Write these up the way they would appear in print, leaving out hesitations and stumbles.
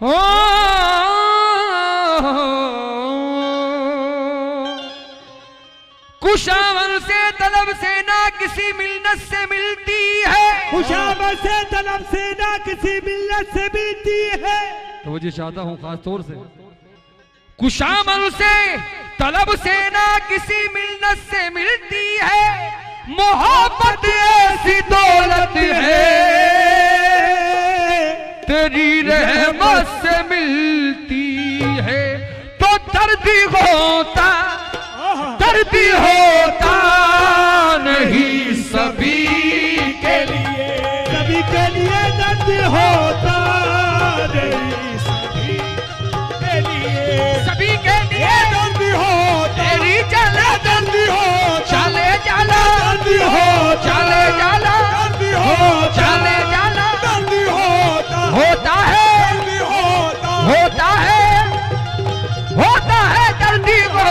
हो खुशामद से तलब से ना किसी मिल्लत से मिलती है, खुशामद से तलब से ना किसी मिल्लत से मिलती है। तो मुझे चाहता हूँ खास तौर से खुशामद से तलब से ना किसी मिल्लत से मिलती है, मोहब्बत ऐसी दौलत है तेरी रहमत से मिलती है। तो दर्द होता नहीं सभी के लिए, सभी के लिए दर्द होता नहीं, सभी के लिए दर्द होता, तेरी चले दर्द हो, चले जाला दर्द हो, चले जाला दर्द हो, चले जाला दर्द होता, होता है दर्द होता, होता है दर्दी को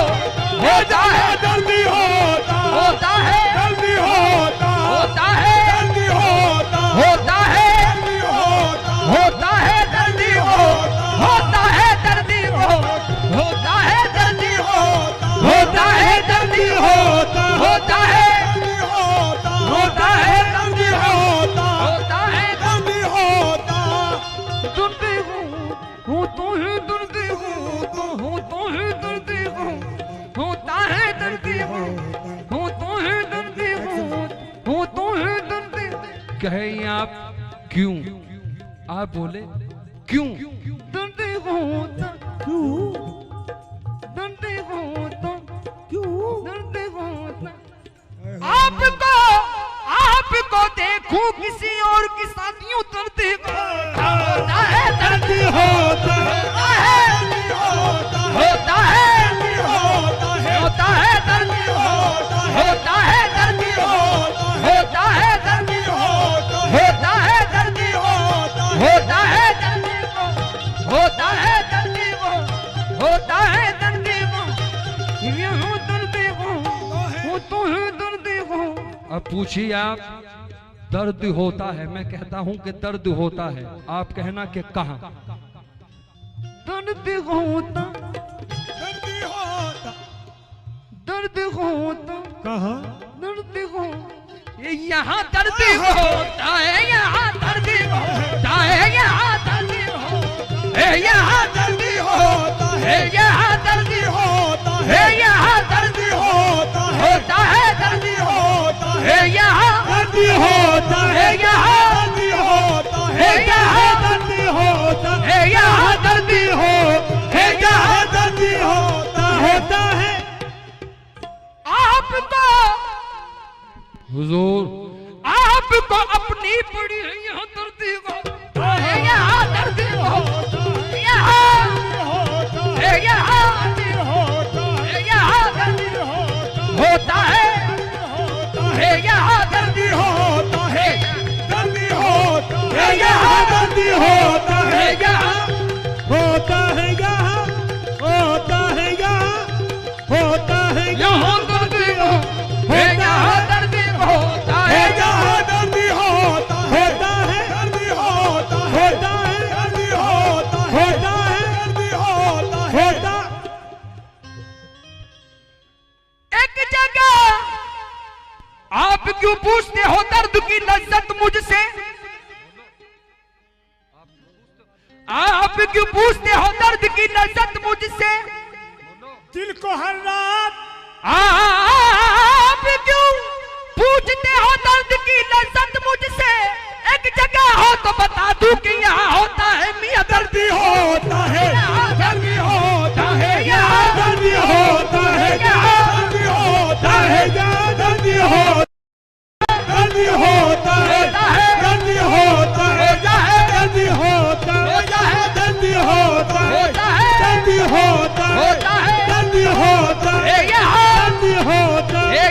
होता है दर्द होता, होता है दर्द होता, होता है दर्द होता, होता है होता दर्दी को होता है दर्दी को होता है दर्दी को होता है दर्दी होता, होता है होता है दर्द होता, होता है दर्द होता, दर्दी हूँ तो ही दर्दी हूँ तो ही दर्दी हूँ होता है दर्दी हूँ तो ही दर्दी हूँ तो ही दर्दी। कहे आप क्यों, आप बोले क्यों दर्दी होता, क्यों दर्दी होता, क्यों दर्दी होता। आपको देखूं किसी और की शादियों दर्दी होता है दर्दी होता है होता है होता है होता है दर्दी होता है दर्दी होता है दर्दी होता है दर्दी होता है दर्दी होता है दर्दी होता है दर्दी यूं दर्दी हूँ तो ही दर्दी हूँ। अब पूछिए आप दर्द होता है, मैं कहता हूँ कि दर्द होता है, आप कहना कि कहाँ दर्द होता, दर्द होता कहाँ दर्द हो यहाँ दर्द होता है, यहाँ दर्द होता है, यहाँ दर्द होता है, यहाँ दर्द होता है, यहाँ दर्द होता है, यहाँ दर्द होता है, दर्द होता है, यहाँ दर्द होता है, यहाँ दर्द होता है, यहाँ दर्द होता है, यहाँ दर्द हो है, यहाँ दर्द होता है। आपको हुजूर आपको अपनी पड़ी है यहाँ दर्द हो, यहाँ दर्द हो, यहाँ होता है, यहाँ दर्द होता है, दर्द होता है, यहाँ दर्द होता है, यहाँ होता है, यहाँ होता है, यहाँ होता है, यहाँ दर्द हो है, यहाँ दर्द होता है, यहाँ दर्द होता है, दर्द होता है, दर्द होता है, दर्द होता है। एक जगह आप क्यों पूछते हो दर्द की लज्जत मुझसे, आप क्यों पूछते हो दर्द की लज्जत मुझसे, दिल को हर रात आप क्यों पूछते हो दर्द की लज्जत मुझसे, एक जगह हो तो बता दूं कि यहाँ होता है मियां दर्द होता है, दर्द होता है, यहाँ दर्द होता है, दर्द होता है, यहाँ दर्द होता है, दर्द होता है, दर्द होता है, दर्द होता है, दर्द होता है, दर्द होता है, दर्द होता है, दर्द होता है, दर्द होता है,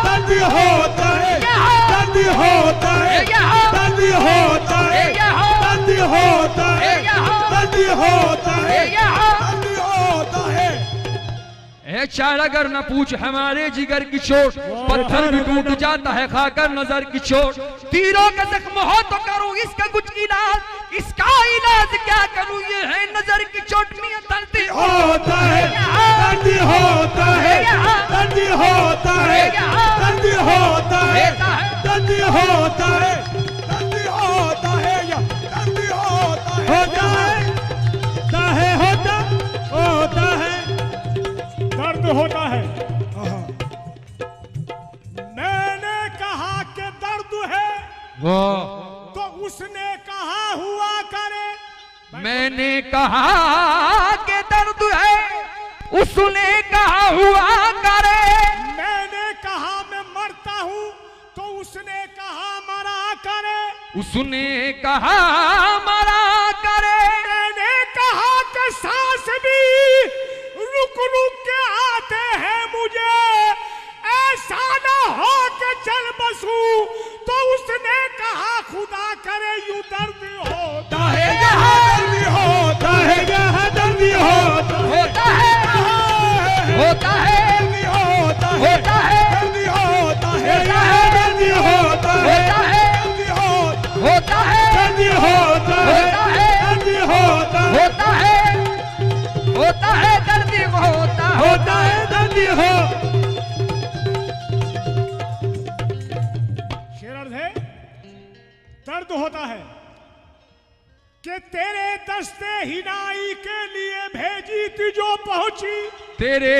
दर्द होता है, दर्द होता है, दर्द होता है, दर्द होता है, दर्द होता है, दर्द होता है। ए चार अगर न पूछ हमारे जिगर की चोट, पत्थर भी टूट जाता है खाकर नजर की चोट, तीरों का जख्म हो तो करो इसका कुछ इलाज, इसका क्या करूं, ये है नजर की चोट में दर्द होता है, दर्द होता है, दर्द होता है, दर्द होता है, दर्द होता है, दर्द होता है, दर्द होता है, होता है, दर्द होता है। मैंने कहा कि दर्द है, तो उसने कहा हुआ करे। मैंने कहा कि दर्द है, उसने कहा हुआ करे। मैंने कहा मैं मरता हूँ, तो उसने कहा मरा करे। उसने कहा मरा करे। मैंने कहा कि सांस भी रुक रुक के आते हैं मुझे, ऐसा ना हो कि चल बसूं, तो उसने कहा खुदा करे यूं दर्द होता है, दर्द होता है, दर्द होता है, होता है, होता है, होता है, होता है, दर्द होता है, दर्द होता है, होता है, दर्द होता है, दर्द होता है, होता है, होता है, दर्द होता होता है, दर्द हो। शेर अर्थ है, दर्द होता है कि तेरे दस्ते हिनाई के लिए भेजी थी जो पहुंची। तेरे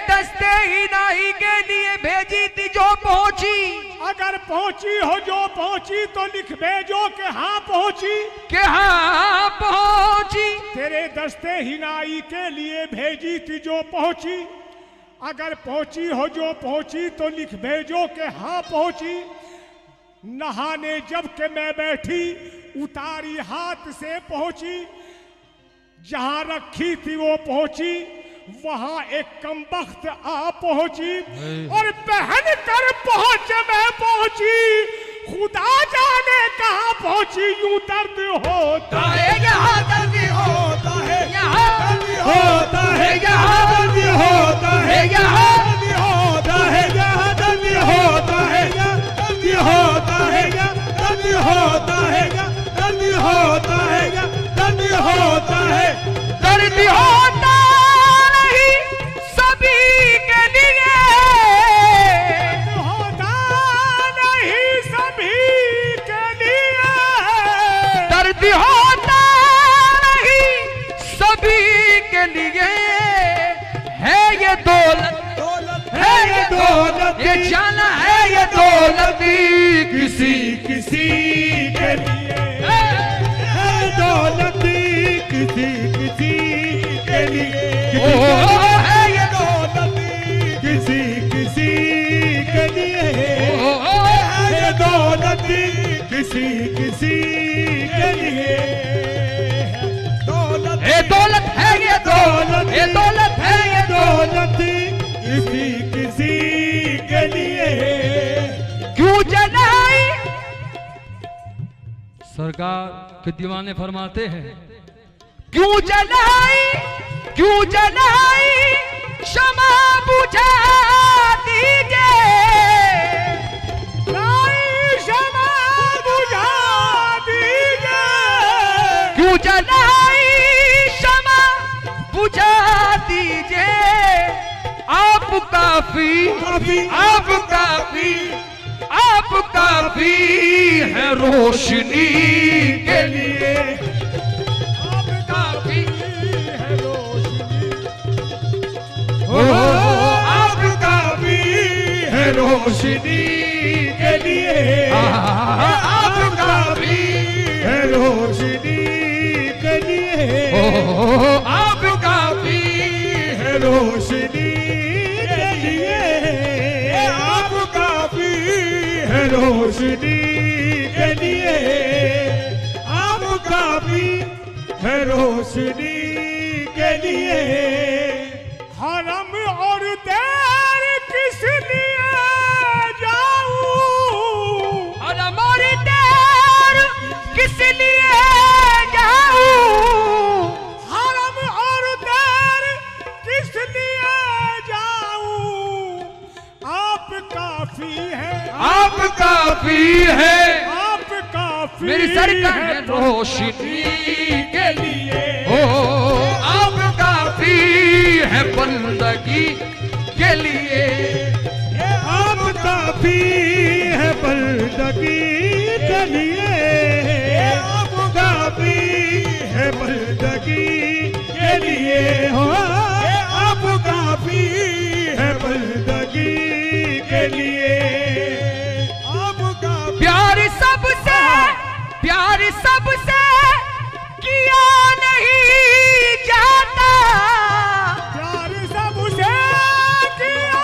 दस्ते हिनाई के लिए भेजी थी जो पहुंची। अगर पहुंची हो जो पहुंची तो लिख भेजो कि हाँ पहुंची, के हाँ पहुंची। तेरे दस्ते हिनाई के लिए भेजी थी जो पहुंची। अगर पहुंची हो जो पहुंची तो लिख भेजो कि हाँ पहुंची। नहाने जब के मैं बैठी उतारी हाथ से पहुंची। जहां रखी थी वो पहुंची, वहां एक कमबख्त आ पहुंची। और पहन कर पहुंच मैं पहुंची, खुदा जाने कहां पहुंची। यूं दर्द होता है, यहाँ दर्द होता है, यहाँ दर्द होता है, यहाँ दर्द होता है, यहाँ दर्द होता है, दर्द होता है, दर्द होता है, दर्द होता है, दर्द होता है, दर्द होता है। दर्द होता नहीं सभी के लिए, होता नहीं सभी के लिए। दर्द होता नहीं सभी के लिए। है ये दौलत, है ये दौलत, ये जाना है ये दौलत किसी किसी के लिए है दौलत, किसी किसी के लिए है ये दौलत, किसी किसी के लिए है दौलत, किसी किसी के लिए दौलत। ये दौलत है, ये दौलत, ये दौलत है, ये दौलत किसी किसी के लिए। क्यों जलाई। सरकार के दीवाने फरमाते हैं, क्यों जलाई, क्यों जलाई क्षमा बुझा दीजिए। क्षमा बुझा दीजिए। क्यों जलाई क्षमा बुझा दीजिए। आप काफी, आप काफी, आप काफी है रोशनी के लिए। आप काफी है रोशनी, आप काफी है रोशनी के लिए। आप काफी है रोशनी के लिए। आप काफी है रोशनी के लिए। आप काफी है रोशनी के लिए। आप काफी है रोशनी के लिए। हरम और देर किस लिए जाऊं। हरम और देर किस लिए जाऊं। हरम और देर किस लिए जाऊं। आप काफी है, आप काफी है। आप काफी मेरी सरकार है रोशनी के लिए। हो आप काफी है बंदगी के लिए। आप काफी है बंदगी के लिए। आप काफी है बंदगी के लिए। हो आप काफी है बंदगी के लिए। आपका प्यार सबसे किया नहीं जाता। प्यार सबसे किया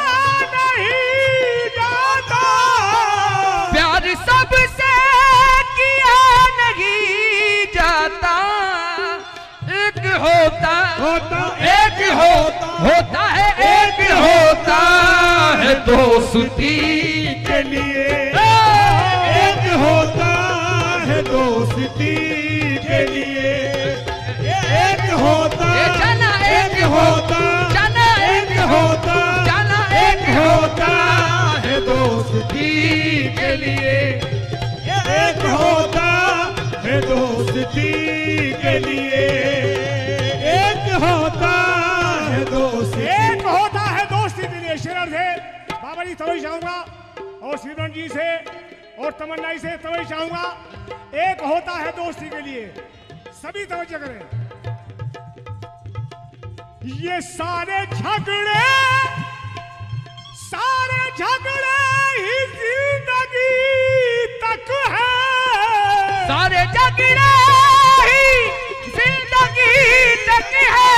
नहीं जाता। प्यार सबसे किया नहीं जाता। एक होता एक होता है एक होता है दोस्ती के लिए। एक होता है दोस्ती के लिए। एक होता जाना एक होता जाना एक होता जाना एक होता है दोस्ती के लिए। एक होता है दोस्ती के लिए। एक होता है दोस्ती। एक होता है दोस्ती के लिए। शेर से बाबा जी तवई चाहूंगा और श्रीधर जी से और तमन्ना जी से तवई चाहूंगा। एक होता है दोस्ती के लिए। सभी तवज्जो करें। ये सारे झगड़े ही जिंदगी तक है। सारे झगड़े ही जिंदगी तक है।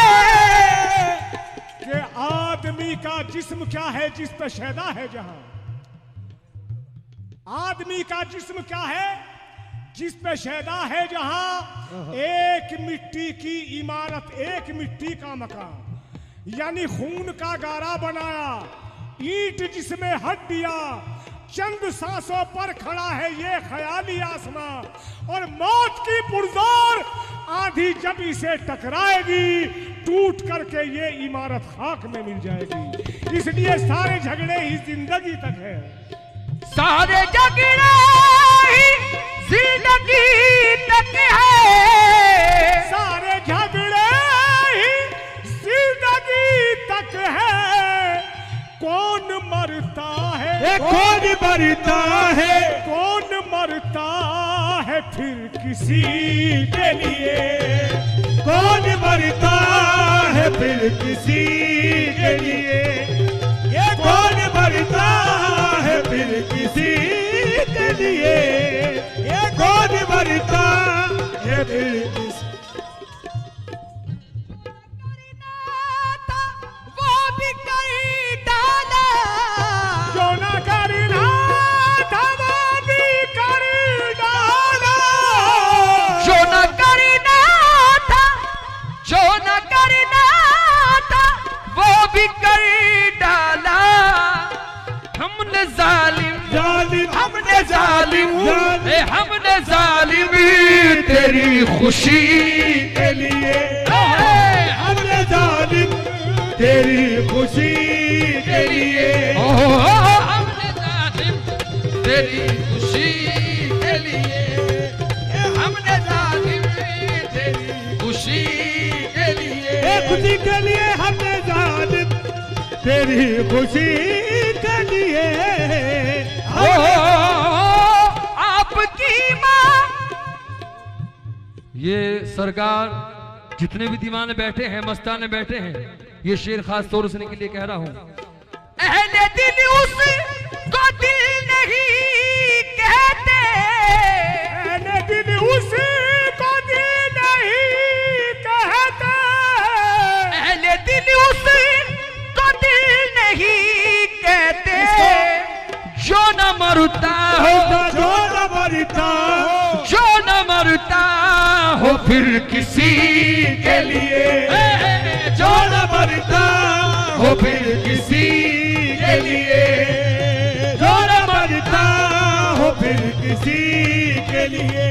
कि आदमी का जिस्म क्या है जिस पे शैदा है जहां। आदमी का जिस्म क्या है जिस पे शैदा है जहां। एक मिट्टी की इमारत एक मिट्टी का मकान यानी खून का गारा बनाया। ईंट जिसमें हड्डियां चंद सांसों पर खड़ा है ये ख्याली आसमां। और मौत की पुरजोर आंधी जब इसे टकराएगी टूट करके ये इमारत खाक में मिल जाएगी। इसलिए सारे झगड़े ही जिंदगी तक है। सारे झगड़े ही जिंदगी तक है। सारे झगड़े ही जिंदगी तक है। कौन मरता है कौन मरता है कौन मरता है फिर किसी के लिए। कौन मरता है फिर किसी के लिए। ये कौन मरता है फिर किसी के लिए। ये कौन मरता है फिर किसी। वो भी कर डाला। जो न करना था वो भी कर डाला। जो न करना था जो न करना था वो भी कर डाला। हमने जालिम हमने जालिम तेरी खुशी के लिए। हमने जालिम तेरी खुशी के लिए। हमने जालिम तेरी खुशी के लिए। हमने जालिम तेरी खुशी के लिए। खुशी के लिए हमने जालिम तेरी खुशी के लिए। आपकी माँ। ये सरकार जितने भी दीवाने बैठे हैं मस्ताने बैठे हैं ये शेर खास तौर से के लिए कह रहा हूं। अहले दिल उसको दिल नहीं कहते। अहले दिल उसको दिल नहीं कहते। अहले दिल उसको दिल नहीं कहते। जो न मरता हो जो न मरता जो न मरता हो फिर किसी के लिए। जो न मरता हो फिर किसी के लिए। जो न मरता हो फिर किसी के लिए।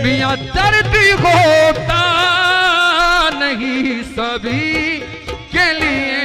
मियां दर्द होता नहीं सभी के लिए।